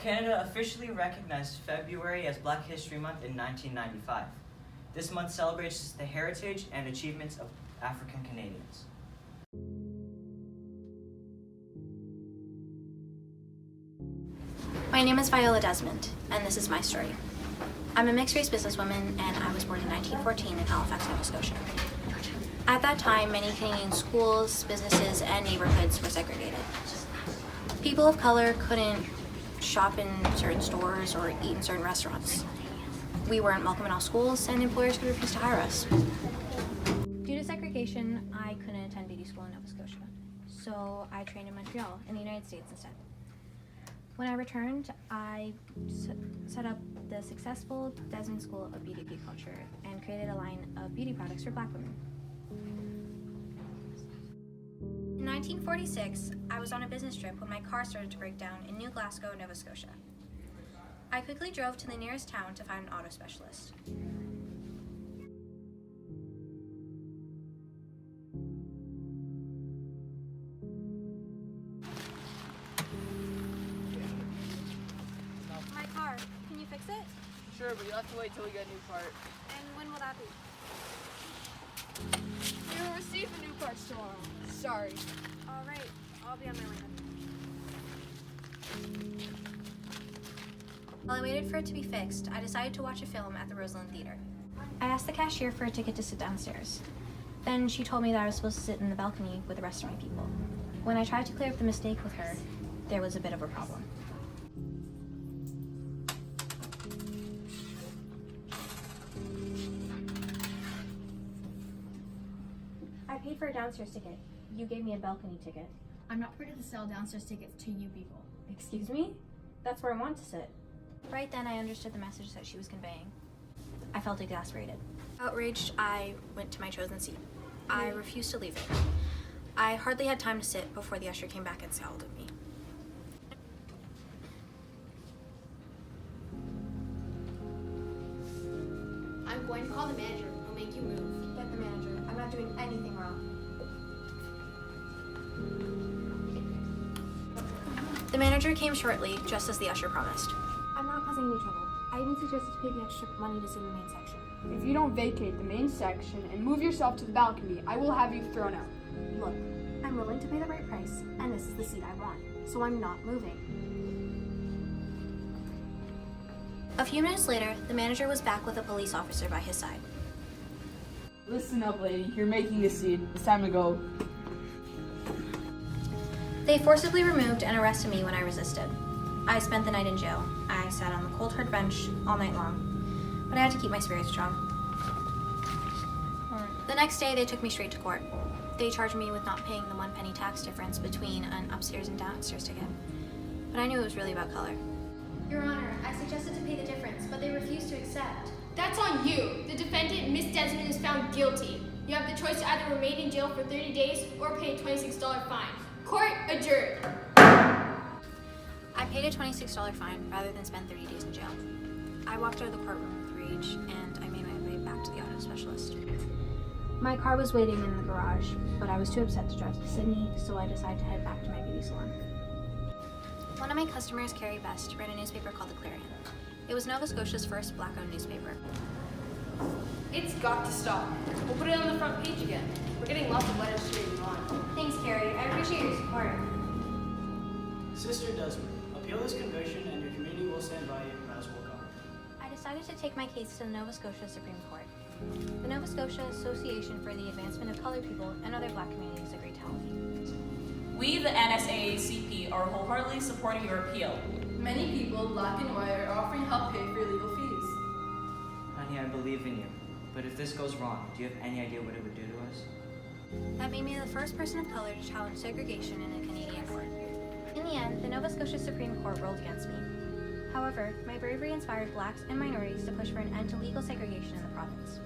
Canada officially recognized February as Black History Month in 1995. This month celebrates the heritage and achievements of African Canadians. My name is Viola Desmond, and this is my story. I'm a mixed-race businesswoman, and I was born in 1914 in Halifax, Nova Scotia. At that time, many Canadian schools, businesses, and neighborhoods were segregated. People of color couldn't shop in certain stores or eat in certain restaurants. We weren't welcome in all schools, and employers could refuse to hire us. Due to segregation, I couldn't attend beauty school in Nova Scotia, so I trained in Montreal, in the United States instead. When I returned, I set up the successful Desmond School of Beauty Culture and created a line of beauty products for Black women. In 1946, I was on a business trip when my car started to break down in New Glasgow, Nova Scotia. I quickly drove to the nearest town to find an auto specialist. My car, can you fix it? Sure, but you'll have to wait till we get a new part. And when will that be? We will receive the new parts tomorrow. Sorry. All right, I'll be on my way then. While I waited for it to be fixed, I decided to watch a film at the Roseland Theater. I asked the cashier for a ticket to sit downstairs. Then she told me that I was supposed to sit in the balcony with the rest of my people. When I tried to clear up the mistake with her, there was a bit of a problem. I paid for a downstairs ticket. You gave me a balcony ticket. I'm not permitted to sell downstairs tickets to you people. Excuse me? That's where I want to sit. Right then, I understood the message that she was conveying. I felt exasperated. Outraged, I went to my chosen seat. I refused to leave it. I hardly had time to sit before the usher came back and scowled at me. I'm going to call the manager. He'll make you move. Get the manager. I'm not doing anything wrong. The manager came shortly, just as the usher promised. I'm not causing any trouble. I even suggested to pay the extra money to sit in the main section. If you don't vacate the main section and move yourself to the balcony, I will have you thrown out. Look, I'm willing to pay the right price, and this is the seat I want, so I'm not moving. A few minutes later, the manager was back with a police officer by his side. Listen up, lady. You're making a scene. It's time to go. They forcibly removed and arrested me when I resisted. I spent the night in jail. I sat on the cold hard bench all night long, but I had to keep my spirits strong. The next day, they took me straight to court. They charged me with not paying the 1 penny tax difference between an upstairs and downstairs ticket, but I knew it was really about color. Your Honor, I suggested to pay the difference, but they refused to accept. That's on you. The defendant, Miss Desmond, is found guilty. You have the choice to either remain in jail for 30 days or pay a $26 fine. Court adjourned. I paid a $26 fine rather than spend 30 days in jail. I walked out of the courtroom with rage, and I made my way back to the auto specialist. My car was waiting in the garage, but I was too upset to drive to Sydney, so I decided to head back to my beauty salon. One of my customers, Carrie Best, ran a newspaper called The Clarion. It was Nova Scotia's first Black-owned newspaper. It's got to stop. We'll put it on the front page again. We're getting lots of letters cheering you on. Thanks, Carrie. I appreciate your support. Sister Desmond, appeal this conviction and your community will stand by you as will God. I decided to take my case to the Nova Scotia Supreme Court. The Nova Scotia Association for the Advancement of Colored People and other Black communities agreed to help me. We, the NSAACP, are wholeheartedly supporting your appeal. Many people, black and white, are offering help pay for your legal fees. Honey, I believe in you. But if this goes wrong, do you have any idea what it would do to us? That made me the first person of color to challenge segregation in a Canadian court. In the end, the Nova Scotia Supreme Court ruled against me. However, my bravery inspired Blacks and minorities to push for an end to legal segregation in the province.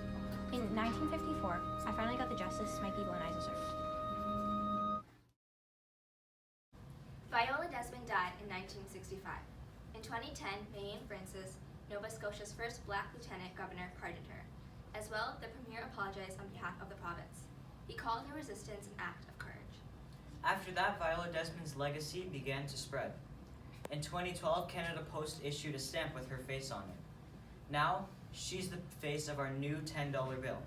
In 1954, I finally got the justice my people and I deserved. Viola Desmond died in 1965. In 2010, Maine Francis, Nova Scotia's first Black Lieutenant Governor, pardoned her. As well, the Premier apologized on behalf of the province. He called her resistance an act of courage. After that, Viola Desmond's legacy began to spread. In 2012, Canada Post issued a stamp with her face on it. Now, she's the face of our new $10 bill.